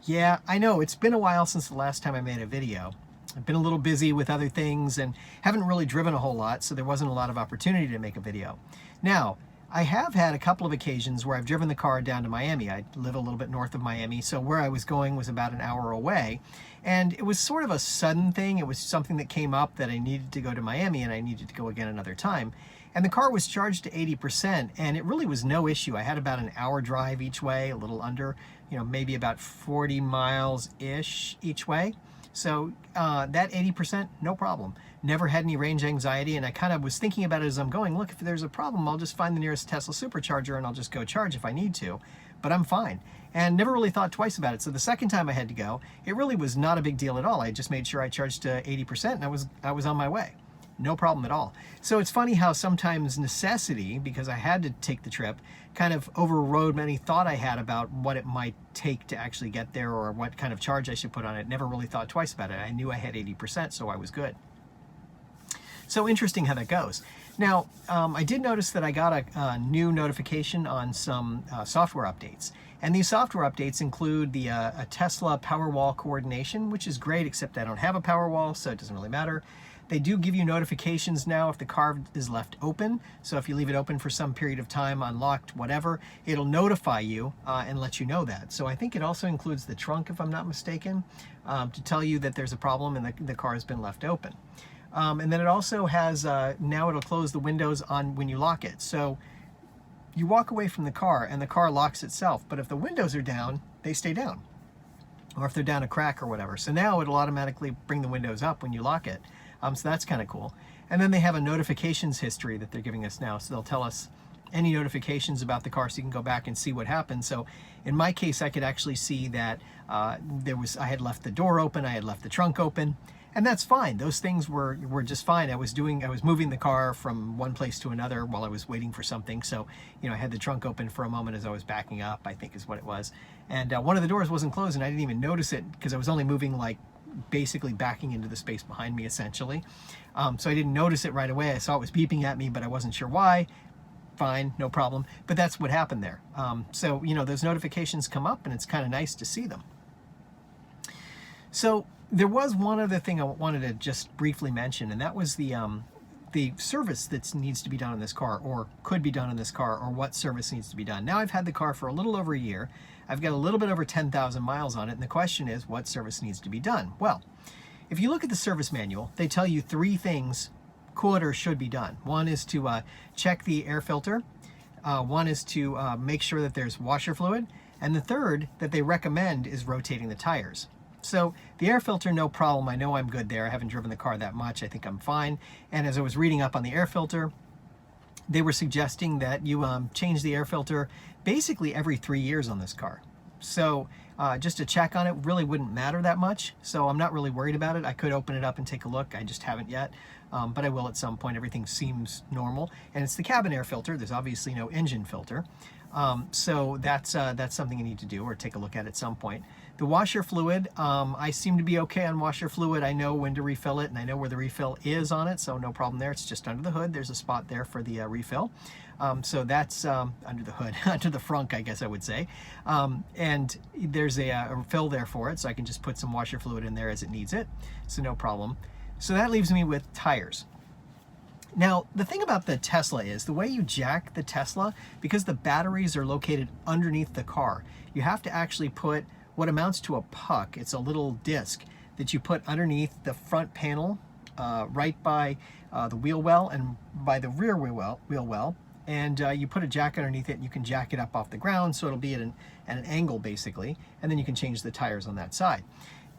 Yeah, I know. It's been a while since the last time I made a video. I've been a little busy with other things and haven't really driven a whole lot, so there wasn't a lot of opportunity to make a video. Now, I have had a couple of occasions where I've driven the car down to Miami. I live a little bit north of Miami, so where I was going was about an hour away. And it was sort of a sudden thing. It was something that came up that I needed to go to Miami and I needed to go again another time. And the car was charged to 80%, and it really was no issue. I had about an hour drive each way, a little under, maybe about 40 miles-ish each way. So that 80%, no problem. Never had any range anxiety, and I kind of was thinking about it as I'm going, look, if there's a problem, I'll just find the nearest Tesla Supercharger and I'll just go charge if I need to, but I'm fine. And never really thought twice about it. So the second time I had to go, it really was not a big deal at all. I just made sure I charged to 80% and I was on my way. No problem at all. So it's funny how sometimes necessity, because I had to take the trip, kind of overrode any thought I had about what it might take to actually get there or what kind of charge I should put on it. Never really thought twice about it. I knew I had 80%, so I was good. So interesting how that goes. Now, I did notice that I got a new notification on some software updates. And these software updates include the a Tesla Powerwall coordination, which is great, except I don't have a Powerwall, so it doesn't really matter. They do give you notifications now if the car is left open. So if you leave it open for some period of time, unlocked, whatever, it'll notify you and let you know that. So I think it also includes the trunk, if I'm not mistaken, to tell you that there's a problem and the car has been left open. And then it also has, now it'll close the windows on when you lock it. So you walk away from the car and the car locks itself. But if the windows are down, they stay down. Or if they're down a crack or whatever. So now it'll automatically bring the windows up when you lock it. So that's kind of cool. And then they have a notifications history that they're giving us now. So they'll tell us any notifications about the car so you can go back and see what happened. So in my case, I could actually see that I had left the door open, I had left the trunk open, and that's fine. Those things were just fine. I was moving the car from one place to another while I was waiting for something. So, I had the trunk open for a moment as I was backing up, I think is what it was. And one of the doors wasn't closed and I didn't even notice it because I was only moving basically backing into the space behind me essentially. So I didn't notice it right away. I saw it was beeping at me, but I wasn't sure why. Fine, no problem. But that's what happened there. So, those notifications come up and it's kind of nice to see them. So there was one other thing I wanted to just briefly mention, and that was the service that needs to be done in this car, or could be done in this car, or what service needs to be done. Now I've had the car for a little over a year. I've got a little bit over 10,000 miles on it, and the question is, what service needs to be done? Well, if you look at the service manual, they tell you 3 things could or should be done. One is to check the air filter. One is to make sure that there's washer fluid. And the third that they recommend is rotating the tires. So the air filter, no problem. I know I'm good there. I haven't driven the car that much. I think I'm fine. And as I was reading up on the air filter, they were suggesting that you change the air filter basically every 3 years on this car. So just to check on it really wouldn't matter that much. So I'm not really worried about it. I could open it up and take a look. I just haven't yet, but I will at some point. Everything seems normal. And it's the cabin air filter. There's obviously no engine filter. So that's something you need to do or take a look at some point. The washer fluid, I seem to be okay on washer fluid. I know when to refill it and I know where the refill is on it, so no problem there. It's just under the hood. There's a spot there for the refill. So that's under the hood, under the frunk, I guess I would say. And there's a fill there for it, so I can just put some washer fluid in there as it needs it, so no problem. So that leaves me with tires. Now, the thing about the Tesla is the way you jack the Tesla, because the batteries are located underneath the car, you have to actually put what amounts to a puck. It's a little disc that you put underneath the front panel, right by the wheel well and by the rear wheel well. And you put a jack underneath it and you can jack it up off the ground, so it'll be at an angle basically, and then you can change the tires on that side.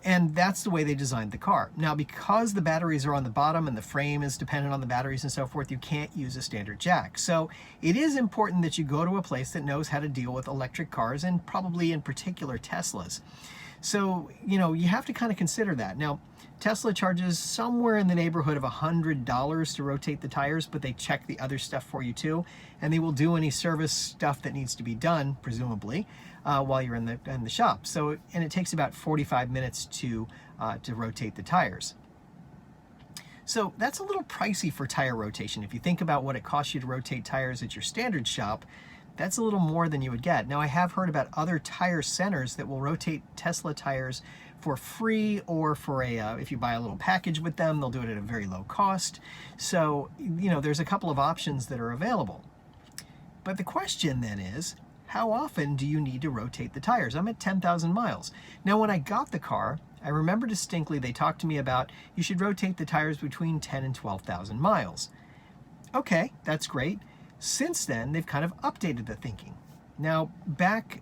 And that's the way they designed the car. Now, because the batteries are on the bottom and the frame is dependent on the batteries and so forth, you can't use a standard jack. So it is important that you go to a place that knows how to deal with electric cars, and probably in particular Teslas. So, you have to kind of consider that. Now, Tesla charges somewhere in the neighborhood of $100 to rotate the tires, but they check the other stuff for you too, and they will do any service stuff that needs to be done, presumably, while you're in the shop. So, and it takes about 45 minutes to rotate the tires. So that's a little pricey for tire rotation. If you think about what it costs you to rotate tires at your standard shop, That's a little more than you would get. Now, I have heard about other tire centers that will rotate Tesla tires for free, or for if you buy a little package with them, they'll do it at a very low cost. So, there's a couple of options that are available. But the question then is, how often do you need to rotate the tires? I'm at 10,000 miles. Now, when I got the car, I remember distinctly they talked to me about you should rotate the tires between 10 and 12,000 miles. Okay, that's great. Since then, they've kind of updated the thinking. Now, back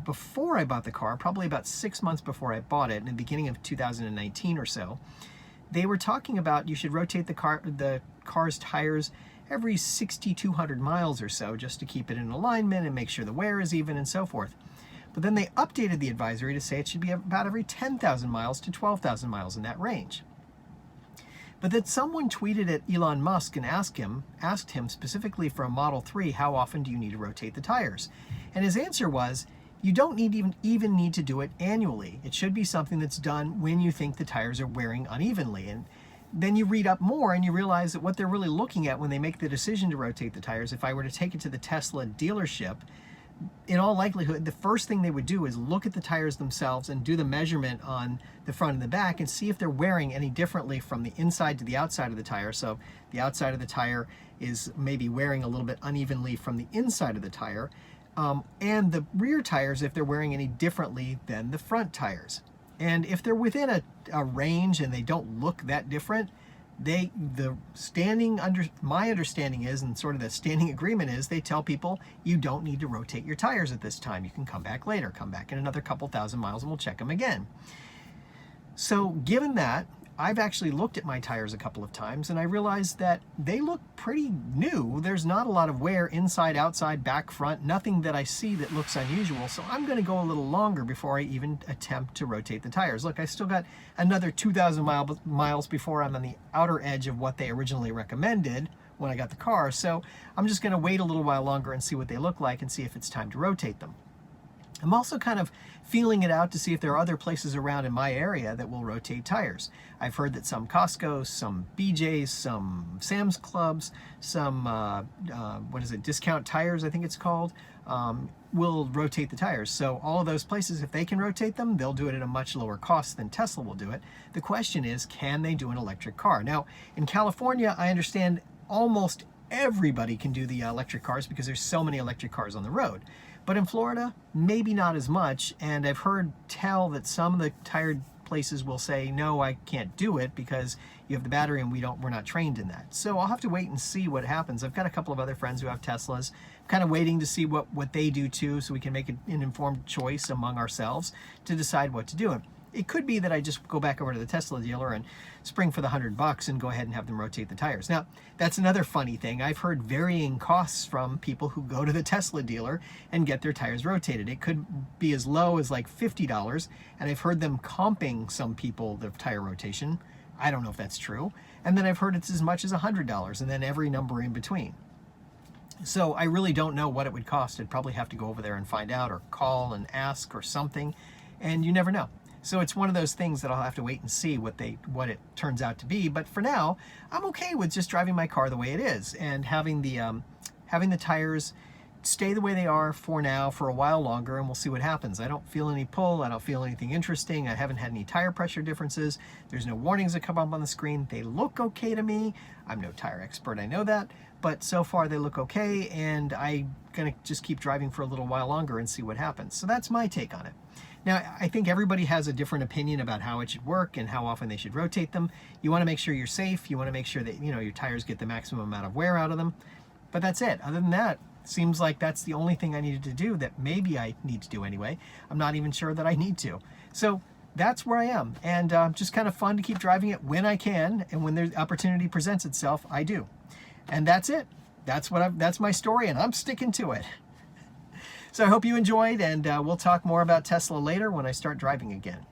before I bought the car, probably about 6 months before I bought it, in the beginning of 2019 or so, they were talking about you should rotate the car's tires every 6,200 miles or so, just to keep it in alignment and make sure the wear is even and so forth. But then they updated the advisory to say it should be about every 10,000 miles to 12,000 miles, in that range. But then someone tweeted at Elon Musk and asked him specifically for a Model 3, how often do you need to rotate the tires? And his answer was, you don't even need to do it annually. It should be something that's done when you think the tires are wearing unevenly. And then you read up more and you realize that what they're really looking at when they make the decision to rotate the tires, if I were to take it to the Tesla dealership, in all likelihood, the first thing they would do is look at the tires themselves and do the measurement on the front and the back and see if they're wearing any differently from the inside to the outside of the tire. So the outside of the tire is maybe wearing a little bit unevenly from the inside of the tire. And the rear tires, if they're wearing any differently than the front tires. And if they're within a range and they don't look that different, my understanding is, and sort of the standing agreement is, they tell people you don't need to rotate your tires at this time. You can come back later, come back in another couple thousand miles and we'll check them again. So given that, I've actually looked at my tires a couple of times and I realized that they look pretty new. There's not a lot of wear inside, outside, back, front, nothing that I see that looks unusual. So I'm going to go a little longer before I even attempt to rotate the tires. Look, I still got another 2,000 miles before I'm on the outer edge of what they originally recommended when I got the car. So I'm just going to wait a little while longer and see what they look like and see if it's time to rotate them. I'm also kind of feeling it out to see if there are other places around in my area that will rotate tires. I've heard that some Costco, some BJ's, some Sam's Clubs, some, Discount Tires, I think it's called, will rotate the tires. So all of those places, if they can rotate them, they'll do it at a much lower cost than Tesla will do it. The question is, can they do an electric car? Now, in California, I understand almost everybody can do the electric cars because there's so many electric cars on the road. But in Florida, maybe not as much, and I've heard tell that some of the tire places will say, no, I can't do it because you have the battery and we're not trained in that. So I'll have to wait and see what happens. I've got a couple of other friends who have Teslas. I'm kind of waiting to see what they do too, so we can make an informed choice among ourselves to decide what to do. It could be that I just go back over to the Tesla dealer and spring for the $100 and go ahead and have them rotate the tires. Now, that's another funny thing. I've heard varying costs from people who go to the Tesla dealer and get their tires rotated. It could be as low as like $50, and I've heard them comping some people the tire rotation. I don't know if that's true. And then I've heard it's as much as $100, and then every number in between. So I really don't know what it would cost. I'd probably have to go over there and find out, or call and ask or something, and you never know. So it's one of those things that I'll have to wait and see what it turns out to be. But for now, I'm okay with just driving my car the way it is and having the tires stay the way they are for now for a while longer, and we'll see what happens. I don't feel any pull. I don't feel anything interesting. I haven't had any tire pressure differences. There's no warnings that come up on the screen. They look okay to me. I'm no tire expert, I know that. But so far they look okay, and I'm going to just keep driving for a little while longer and see what happens. So that's my take on it. Now, I think everybody has a different opinion about how it should work and how often they should rotate them. You want to make sure you're safe. You want to make sure that your tires get the maximum amount of wear out of them. But that's it. Other than that, seems like that's the only thing I needed to do that maybe I need to do anyway. I'm not even sure that I need to. So that's where I am. And just kind of fun to keep driving it when I can. And when the opportunity presents itself, I do. And that's it. That's my story, and I'm sticking to it. So I hope you enjoyed, and we'll talk more about Tesla later when I start driving again.